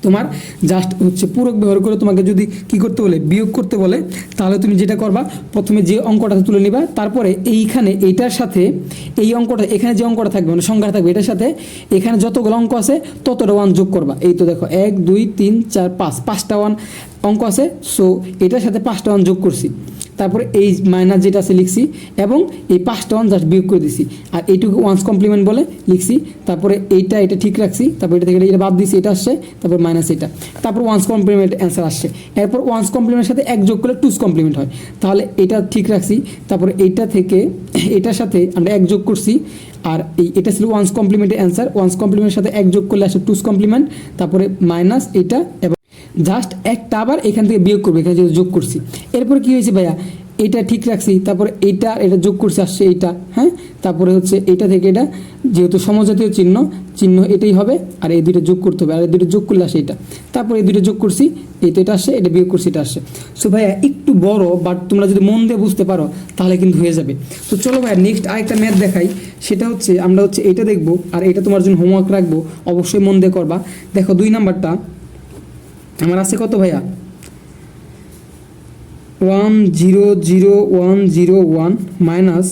তোমার জাস্ট হচ্ছে পূরক ব্যবহার করে তোমাকে যদি কি করতে বলে? বিয়োগ করতে বলে, তাহলে তুমি যেটা করবা, প্রথমে যে অঙ্কটা তুলে নিবা, তারপরে এইখানে এইটার সাথে এই অঙ্কটা, এখানে যে অঙ্কটা থাকবে মানে সংখ্যা থাকবে, এটার সাথে এখানে যতগুলো অঙ্ক আছে ততটা 1 যোগ করবা। এই তো দেখো 1 2 3 4 5, 5টা 1 অঙ্ক আছে, সো এটার সাথে 5টা 1 যোগ করছি। তারপরে এই মাইনাস যেটা আছে লিখছি, এবং এই 5টা 1 জাস্ট বিয়োগ করে দিছি, আর এইটুকু ওয়ান্স কমপ্লিমেন্ট বলে লিখছি। তারপরে এটা ঠিক রাখছি, তারপর এটা থেকে এটা বাদ দিছি, এটা আসছে, তারপর মাইনাস এটা, তারপর ওয়ান্স কমপ্লিমেন্ট অ্যান্সার আসছে। এরপর ওয়ান্স কমপ্লিমেন্টের সাথে 1 যোগ করলে 2's কমপ্লিমেন্ট হয়, তাহলে এটা ঠিক রাখছি। তারপরে এইটা থেকে এটার সাথে আমরা 1 যোগ করছি, আর এটা ছিল ওয়ান্স কমপ্লিমেন্টের অ্যান্সার। ওয়ান্স কমপ্লিমেন্টের সাথে 1 যোগ করলে আসে 2's কমপ্লিমেন্ট, তারপরে মাইনাস এটা, এবং জাস্ট একটা আবার এখান থেকে বিয়োগ করবে, এখানে যেহেতু যোগ করছি। এরপর কি হয়েছে ভাইয়া? এটা ঠিক রাখছি, তারপরে এটা যোগ করছে, আসছে এইটা। হ্যাঁ, তারপরে হচ্ছে এটা থেকে এটা, যেহেতু সমজাতীয় চিহ্ন এটাই হবে, আর এই দুটো যোগ করতে হবে, আর এই দুটো যোগ করলে আসে এটা। তারপরে এই দুটো যোগ করছি, এটা আসছে, এটা বিয়োগ করছি, এটা আসছে। সো ভাইয়া একটু বড়, বাট তোমরা যদি মন দিয়ে বুঝতে পারো তাহলে কিন্তু হয়ে যাবে। তো চলো ভাইয়া নেক্সট আরেকটা ম্যাথ দেখাই। সেটা হচ্ছে আমরা হচ্ছে এটা দেখবো, আর এটা তোমার জন্য হোমওয়ার্ক রাখবো, অবশ্যই মন দিয়ে করবা। দেখো 2 নাম্বারটা আমার আছে কত ভাইয়া? 1 0 0 1 0 1 মাইনাস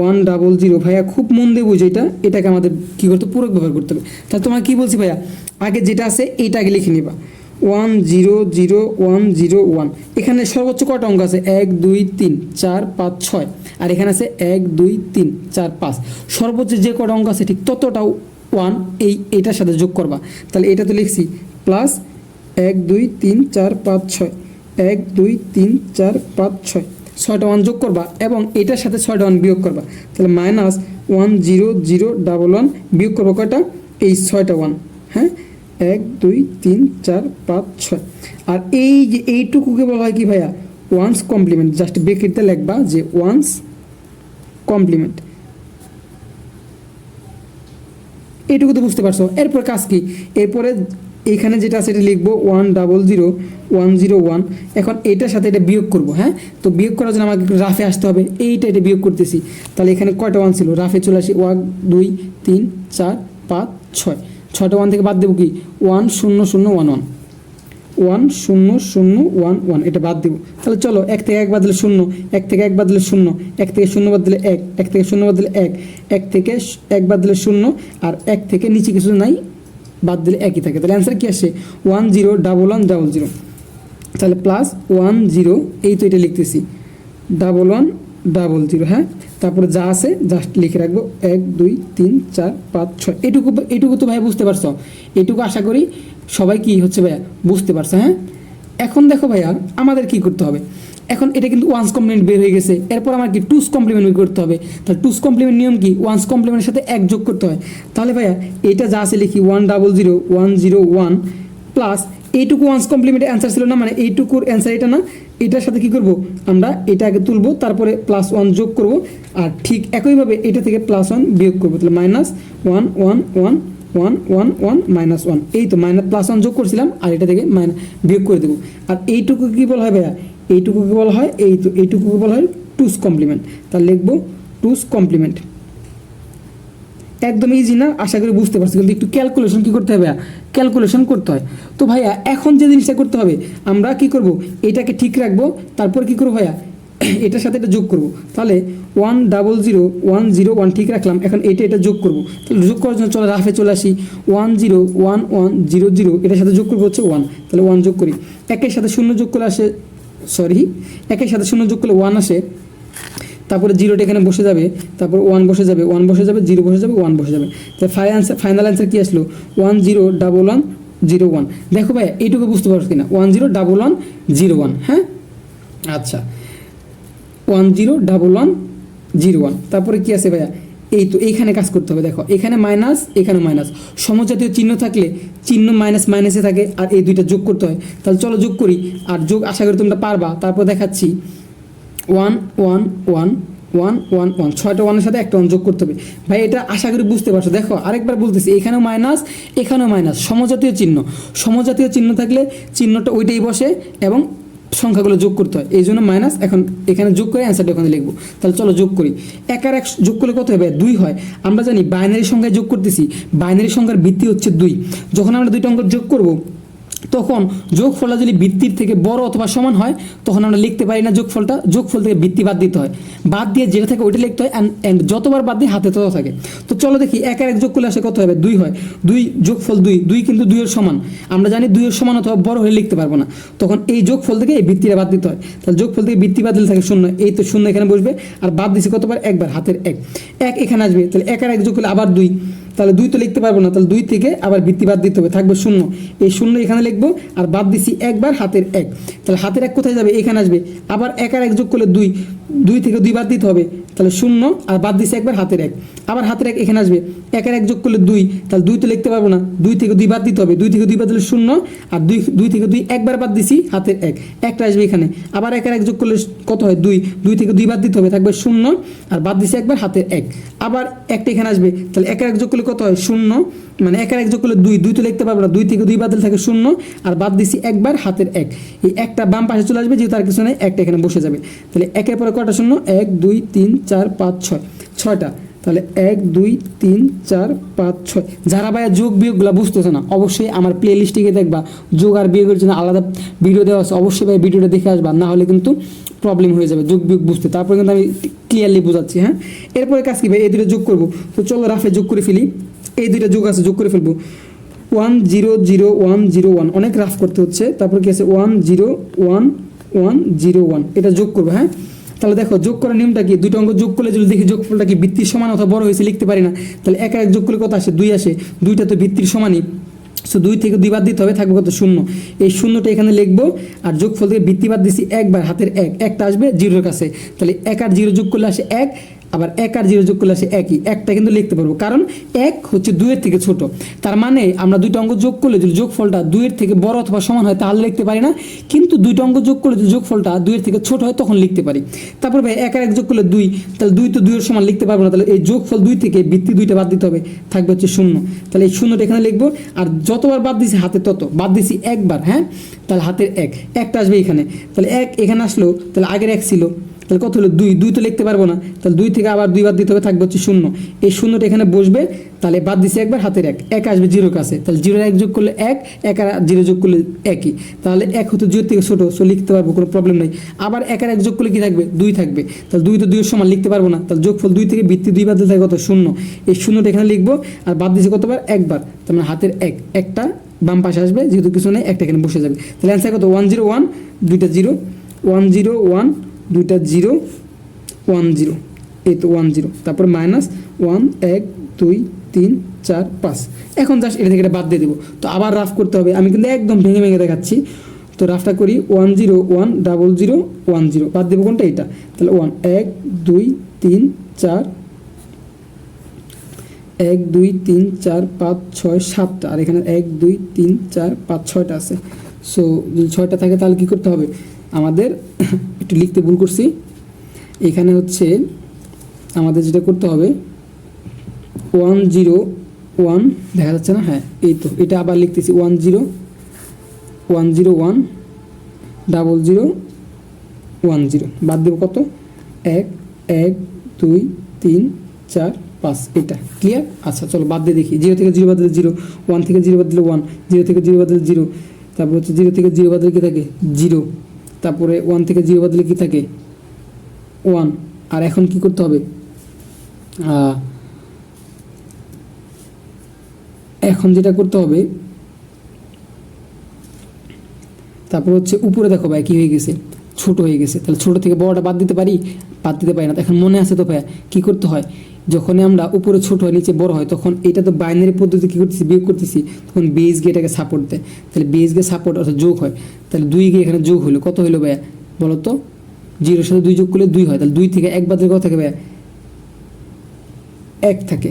1 0 0। ভাইয়া খুব মন দিয়ে বুঝে, এটাকে আমাদের কী করতে? পূরক ব্যবহার করতে হবে। তাহলে তোমার কী বলছি ভাইয়া? আগে যেটা আছে এইটা আগে লিখে নিবা, 1 0 0 1 0 1। এখানে সর্বোচ্চ কটা অঙ্ক আছে? 1 2 3 4 5 6, আর এখানে আছে 1 2 3 4 5। সর্বোচ্চ যে কটা অঙ্ক আছে ঠিক ততটাও 1 এইটার সাথে যোগ করবা। তাহলে এটা তো লিখছি প্লাস 1 2 3 4 5 6, 1 2 3 4 5 6, 6টা 1 যোগ করবা, এবং এটার সাথে 6টা 1 বিয়োগ করবা। তাহলে মাইনাস 1 0 0 1 1 বিয়োগ করবো কয়টা? এই 6টা 1। হ্যাঁ, 1 2 3 4 5 6। আর এই যে এইটুকুকে বলা হয় কি ভাইয়া? Once complement. জাস্ট ব্রেকেটে লিখবা যে ওয়ান্স কমপ্লিমেন্ট। এইটুকু তো বুঝতে পারছো। এরপর কাজ কি, এরপরে এখানে যেটা আছে এটা লিখবো 100 101। এখন এটার সাথে এটা বিয়োগ করব, হ্যাঁ। তো বিয়োগ করার জন্য আমাকে রাফে আসতে হবে, এটা বিয়োগ করতেছি। তাহলে এখানে কয়টা 1 ছিল, রাফে চলে আসি 1 2 3 4 5 6, 6টা 1 থেকে বাদ দেবো কি 10011, 10011 এটা বাদ দেবো। তাহলে চলো 1 থেকে 1 বাদ দিলে 0, 1 থেকে 1 বাদ দিলে 0, 1 থেকে 0 বাদ দিলে 1, 1 থেকে 0 বাদ দিলে 1, 1 থেকে 1 বাদ দিলে 0, আর 1 থেকে নিচে কিছু নাই বাদ দিলে একই থাকে। তাহলে অ্যান্সার কি আসে 101100। তাহলে প্লাস 10, এই তো এটা লিখতেছি 1100, হ্যাঁ। তারপরে যা আছে জাস্ট লিখে রাখবো 1 2 3 4 5 6। এটুকু তো ভাই বুঝতে পারছো, এটুকু আশা করি সবাই কি হচ্ছে ভাইয়া বুঝতে পারছো, হ্যাঁ। এখন দেখো ভাইয়া আমাদের কি করতে হবে, এখন এটা কিন্তু ওয়ান্স কমপ্লিমেন্ট বের হয়ে গেছে, এরপর আমার কি টুস কমপ্লিমেন্ট বের করতে হবে। তাহলে টুস কমপ্লিমেন্ট নিয়ম কি, ওয়ান্স কমপ্লিমেন্টের সাথে 1 যোগ করতে হয়। তাহলে ভাইয়া এটা যা আছে লিখি 100101 প্লাস এইটুকু ওয়ান্স কমপ্লিমেন্টের অ্যান্সার ছিল না, মানে এইটুকুর অ্যান্সার এটা না, এটার সাথে কি করব আমরা এটা আগে তুলবো, তারপরে +1 যোগ করব, আর ঠিক একইভাবে এটা থেকে +1 বিয়োগ করবো। তাহলে -1 -1 এই তো +1 যোগ করছিলাম, আর এটা থেকে বিয়োগ করে দেবো। আর এইটুকু কি বলা হয় ভাইয়া, এইটুকুকে বলা হয় এইটুকুকে বলা হয় টুস কমপ্লিমেন্ট। তাহলে লিখবো টুস কমপ্লিমেন্ট। একদম ইজি না, আশা করি বুঝতে পারছি, কিন্তু একটু ক্যালকুলেশন কি করতে হবে, ক্যালকুলেশন করতে হয়। তো ভাইয়া এখন যে জিনিসটা করতে হবে, আমরা কি করব, এটাকে ঠিক রাখবো, তারপর কি করবো ভাইয়া এটার সাথে এটা যোগ করব। তাহলে 100101 ঠিক রাখলাম, এখন এটা যোগ করব। তাহলে যোগ করার জন্য চলো রাফে চলে আসি 101100, এটার সাথে যোগ করবো হচ্ছে 1। তাহলে 1 যোগ করি, 1-এর সাথে 0 যোগ করলে আসে, 1-এর সাথে 0 যোগ করলে 1 আসে, তারপরে 0টা এখানে বসে যাবে, তারপর 1 বসে যাবে, 1 বসে যাবে, 0 বসে যাবে, 1 বসে যাবে। তাহলে ফাইনাল অ্যান্সার কি আসলো 101101। দেখো ভাইয়া এইটুকু বুঝতে পারছো কিনা, 101101, হ্যাঁ। আচ্ছা 101101, তারপরে কি আছে ভাইয়া, এই তো এইখানে কাজ করতে হবে। দেখো এখানে মাইনাস, এখানে মাইনাস, সমজাতীয় চিহ্ন থাকলে চিহ্ন মাইনাসে থাকে, আর এই দুইটা যোগ করতে হয়। তাহলে চলো যোগ করি, আর যোগ আশা করি তোমরা পারবা। তারপর দেখাচ্ছি 1 6টা 1-এর সাথে একটা 1 যোগ করতে হবে। ভাই এটা আশা করি বুঝতে পারছো। দেখো আরেকবার বলতেছি, এখানেও মাইনাস, এখানেও মাইনাস, সমজাতীয় চিহ্ন থাকলে চিহ্নটা ওইটাই বসে এবং সংখ্যাগুলো যোগ করতে হয়, এই জন্য মাইনাস। এখন এখানে যোগ করে অ্যান্সারটা ওখানে লিখবো। তাহলে চলো যোগ করি, 1 আর 1 যোগ করলে কত হবে 2 হয়। আমরা জানি বাইনারি সংখ্যায় যোগ করতেছি, বাইনারি সংখ্যার ভিত্তি হচ্ছে 2। যখন আমরা দুইটা অঙ্ক যোগ করব, তখন যোগফলটা যদি ভিত্তির থেকে বড় অথবা সমান হয়, তখন আমরা লিখতে পারি না যোগফলটা, যোগফল থেকে ভিত্তি বাদ দিতে হয়, বাদ দিয়ে যেটা থাকে ওইটা লিখতে হয়, অ্যান্ড যতবার বাদ দিয়ে হাতে তত থাকে। তো চলো দেখি 1 আর 1 যোগ করলে আসে কত হবে 2 হয়, 2 যোগফল 2 কিন্তু 2 এর সমান। আমরা জানি 2 এর সমান অথবা বড় হলে লিখতে পারবো না, তখন এই যোগফল থেকে এই ভিত্তিটা বাদ দিতে হয়। তাহলে যোগফল থেকে ভিত্তি বাদ দিলে থাকে 0, এই তো 0 এখানে বসবে, আর বাদ দিছি কতবার, একবার, হাতের 1 এখানে আসবে। তাহলে 1 আর 1 যোগ করলে আবার 2, তাহলে 2 তো লিখতে পারবো না, তাহলে 2 থেকে আবার ভিত্তি বাদ দিতে হবে, থাকবে 0, এই 0 এখানে লিখবো, আর বাদ দিছি একবার, হাতের 1। তাহলে হাতের 1 কোথায় যাবে, এখানে আসবে। আবার 1 আর 1 যোগ করলে 2 থেকে 2 বাদ দিতে হবে, তাহলে 0, আর বাদ দিছি একবার, হাতের 1। আবার হাতের 1 এখানে আসবে, 1 আর 1 যোগ করলে 2, তাহলে 2 তো লিখতে পারবো না, 2 থেকে 2 বাদ দিতে হবে, 2 থেকে 2 বাদ দিলে 0, আর 2 থেকে 2 একবার বাদ দিছি, হাতের 1টা আসবে এখানে। আবার 1 আর 1 যোগ করলে কত হয় 2 থেকে 2 বাদ দিতে হবে, থাকবে 0, আর বাদ দিছি একবার, হাতের 1। আবার 1টা এখানে আসবে, তাহলে 1 আর 1 যোগ করলে কত হয় 0, মানে 1 আর 1 যোগ করলে 2 তো লিখতে পারবো না, 2 থেকে 2 বাদ দিলে থাকে 0, আর বাদ দিছি একবার, হাতের 1। এই 1টা বাম পাশে চলে আসবে, যেহেতু আর কিছু নেই, 1টা এখানে বসে যাবে। তাহলে 1-এর পরে কটা 0, 1 2 3 4 5 6, 6টা। তাহলে 1 2 3 4 5 6। যারা ভাইয়া যোগ বিয়োগগুলো বুঝতেছে না, অবশ্যই আমার প্লে লিস্টে গিয়ে দেখবা, যোগ আর বিয়োগের জন্য আলাদা ভিডিও দেওয়া আছে, অবশ্যই ভাই ভিডিওটা দেখে আসবা, না হলে কিন্তু প্রবলেম হয়ে যাবে যোগ বিয়োগ বুঝতে। তারপরে কিন্তু আমি ক্লিয়ারলি বোঝাচ্ছি, হ্যাঁ। এরপরে কাজ কি ভাই, এই দুটো যোগ করবো। তো চলো রাফে যোগ করে ফেলি, এই দুইটা যোগ আছে, যোগ করে ফেলবো। 100101, অনেক রাফ করতে হচ্ছে। তারপর কি আছে 101101, এটা যোগ করবো, হ্যাঁ। তাহলে দেখো যোগ করার নিয়মটা কি, দুটো অঙ্ক যোগ করলে যদি দেখি যোগফলটা কি ভিত্তির সমান অথবা বড় হয়েছে, লিখতে পারি না। তাহলে 1 আর 1 যোগ করলে কত আসে 2 আসে, 2টা তো ভিত্তির সমানই, সো 2 থেকে 2 বাদ দিতে হবে, থাকবে কত 0। এই 0টা এখানে লিখবো, আর যোগফল থেকে ভিত্তি বাদ দিছি একবার, হাতের 1, একটা আসবে 0-এর কাছে। তাহলে 1 আর 0 যোগ করলে আসে 1, আবার 1 আর 0 যোগ করলে আসে একই, একটা কিন্তু লিখতে পারবো কারণ 1 হচ্ছে 2 এর থেকে ছোট। তার মানে আমরা দুইটা অঙ্ক যোগ করলে যদি যোগফলটা 2 এর থেকে বড় অথবা সমান হয় তাহলে লিখতে পারি না, কিন্তু দুইটা অঙ্ক যোগ করলে যদি যোগফলটা 2 এর থেকে ছোট হয় তখন লিখতে পারি। তারপর ভাই 1 আর 1 যোগ করলে 2, তাহলে 2 তো 2 এর সমান লিখতে পারবো না, তাহলে এই যোগফল 2 থেকে বৃত্তি 2টা বাদ দিতে হবে, থাকবে হচ্ছে 0। তাহলে এই 0টা এখানে লিখবো, আর যতবার বাদ দিছি হাতে তত, বাদ দিছি একবার, হ্যাঁ, তাহলে হাতের 1, একটা আসবে এখানে, তাহলে 1 এখানে আসলো, তাহলে আগের 1 ছিল, তাহলে কত হলো 2, 2 তো লিখতে পারবো না, তাহলে 2 থেকে আবার 2 বাদ দিতে হবে, থাকবে হচ্ছে 0। এই 0টা এখানে বসবে, তাহলে বাদ দিছি একবার, হাতের 1, 1 আসবে 0 কাছে, তাহলে 0 1 যোগ করলে 1, 1 আর 0 যোগ করলে একই, তাহলে 1 হতো 0 থেকে ছোট, সো লিখতে পারবো, কোনো প্রবলেম নেই। আবার 1 আর 1 যোগ করলে কি থাকবে, 2 থাকবে, তাহলে 2 তো 2 এর সমান লিখতে পারবো না, তাহলে যোগফল 2 থেকে বৃত্তি 2 বাদ দিতে থাকে কত, 0। এই 0টা এখানে লিখবো, আর বাদ দিছি কতবার, একবার, তার মানে হাতের 1, একটা বাম পাশে আসবে, যেহেতু কিছু নেই একটা এখানে বসে যাবে, তাহলে অ্যান্সার কত, 101, দুইটা 0, 101, দুইটা 0, 10, এই তো 10, তারপর -1, 1 2 3 4 5। এখন জাস্ট এটা থেকে এটা বাদ দিয়ে দেবো, তো আবার রাফ করতে হবে, আমি কিন্তু একদম ভেঙে ভেঙে দেখাচ্ছি, তো রাফটা করি, 101 00 10, বাদ দেবো কোনটা, এটা, তাহলে 1 2 3 4, 1 2 3 4 5 6 7টা, আর এখানে 1 2 3 4 5 6টা আছে। সো যদি 6টা থাকে তাহলে কী করতে হবে আমাদের, একটু লিখতে ভুল করছি, এখানে হচ্ছে আমাদের যেটা করতে হবে 101, দেখা যাচ্ছে না, হ্যাঁ এই তো, এটা আবার লিখতেছি 101 00 10, বাদ দেবো কত, 1 1 2 3 4 5, এটা ক্লিয়ার। আচ্ছা চলো বাদ দিয়ে দেখি, 0 থেকে 0 বাদ দিলে 0, 1 থেকে 0 বাদ দিলে 1, 0 থেকে 0 বাদ দিলে 0, তারপর হচ্ছে 0 থেকে 0 বাদ দিলে কী থাকে 0, তারপরে 1 থেকে 0 বাদ দিলে কী থাকে 1। আর এখন কি করতে হবে, এখন যেটা করতে হবে, তারপর হচ্ছে উপরে দেখো ভাই কী হয়ে গেছে, ছোট হয়ে গেছে, তাহলে ছোট থেকে বড়টা বাদ দিতে পারি, বাদ দিতে পারি না। এখন মনে আছে তো ভাই কী করতে হয়, যখনই আমরা উপরে ছোট হয় নিচে বড় হয়, তখন এটা তো বাইনারি পদ্ধতি কী করতেছি, বিয়োগ করতেছি, তখন বেস গিয়ে এটাকে সাপোর্ট দেয়, তাহলে বেস গিয়ে সাপোর্ট অর্থাৎ যোগ হয়, তাহলে 2 গিয়ে এখানে যোগ হলো, কত হলো ভাইয়া বলো তো, 0 সাথে 2 যোগ করলে 2 হয়, তাহলে 2 থেকে 1 বাদ দিলে কত থাকে ভাইয়া, 1 থাকে,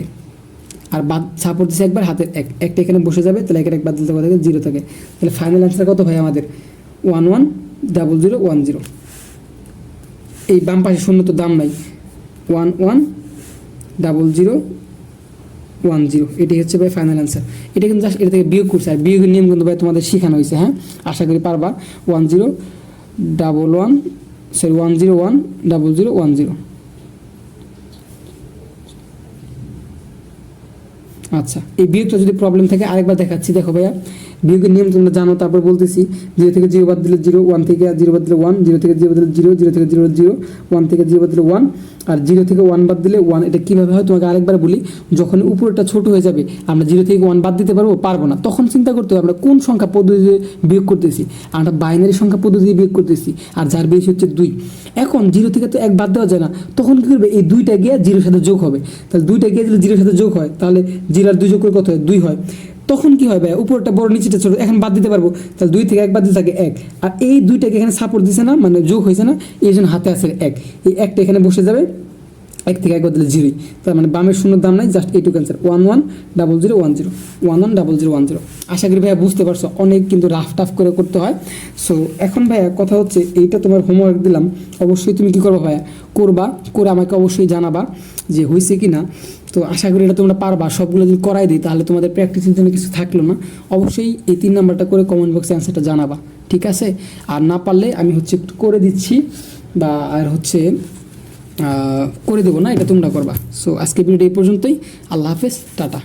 আর বাদ সাপোর্ট দিচ্ছে একবার, হাতের 1, একটা এখানে বসে যাবে, তাহলে 1 বাদ দিতে কত থাকে 0 থাকে, তাহলে ফাইনাল অ্যান্সার কত ভাই আমাদের 11 00 10। এই বাম পাশে শূন্য তো দাম নাই, 11 00 10, এটাই হচ্ছে ভাই ফাইনাল অ্যান্সার। এটা কিন্তু জাস্ট এটা থেকে বিয়োগ করছে, আর বিয়োগের নিয়ম কিন্তু ভাই তোমাদের শেখানো হয়েছে, হ্যাঁ আশা করি পারবা। 10 11 সরি 101 00 10। আচ্ছা এই বিয়োগটা যদি প্রবলেম থাকে আরেকবার দেখাচ্ছি, দেখো ভাইয়া বিয়োগের নিয়ম তোমরা জানো, তারপর বলতেছি 0 থেকে 0 বাদ দিলে 0, 1 থেকে 0 বাদ দিলে 1, 0 থেকে 0 বাদ দিলে 0, 0 থেকে 0 0, 1 থেকে 0 বাদ দিলে 1, আর 0 থেকে 1 বাদ দিলে 1। এটা কীভাবে হয় তোমাকে আরেকবার বলি, যখন উপরটা ছোট হয়ে যাবে আমরা 0 থেকে 1 বাদ দিতে পারবো না, তখন চিন্তা করতে হবে আমরা কোন সংখ্যা পদ্ধতিতে বিয়োগ করতেছি, আমরা বাইনারি সংখ্যা পদ্ধতিতে বিয়োগ করতেছি, আর যার বেশি হচ্ছে 2। এখন 0 থেকে তো 1 বাদ দেওয়া যায় না, তখন কী করবে, এই 2টা গিয়ে 0 সাথে যোগ হবে, তাহলে 2টা গিয়ে যদি 0 সাথে যোগ হয়, তাহলে 0 আর 2 যোগ করে কত হয় 2 হয়, তখন কি হয় ভাই উপরটা বড় নিচেটা ছোট, এখন বাদ দিতে পারবো, তাহলে 2 থেকে 1 বাদ দিতে থাকে 1, আর এই 2টাকে এখানে সাপোর্ট দিছে না, মানে যোগ হয়েছে না, এই জন্য হাতে আছে 1, এই 1টা এখানে বসে যাবে, 1 থেকে 1 বাদ দিলে 0, তার মানে বামের শূন্য দাম নাই, জাস্ট এইটুকু অ্যান্সার 11 00 10, 11 00 10। আশা করি ভাইয়া বুঝতে পারছো, অনেক কিন্তু রাফ টাফ করে করতে হয়। সো এখন ভাইয়া কথা হচ্ছে এইটা তোমার হোমওয়ার্ক দিলাম, অবশ্যই তুমি কী করবা ভাইয়া, করবা, করে আমাকে অবশ্যই জানাবা যে হয়েছে কি না। তো আশা করি এটা তোমরা পারবা, সবগুলো যদি করাই দিই তাহলে তোমাদের প্র্যাকটিসের জন্য কিছু থাকলো না। অবশ্যই এই 3 নাম্বারটা করে কমেন্ট বক্সে অ্যান্সারটা জানাবা, ঠিক আছে? আর না পারলে আমি হচ্ছে একটু করে দিচ্ছি, বা আর হচ্ছে করে দেবো না, এটা তোমরা করবা। সো আজকে ভিডিওটা এই পর্যন্তই, আল্লাহ হাফেজ, টাটা।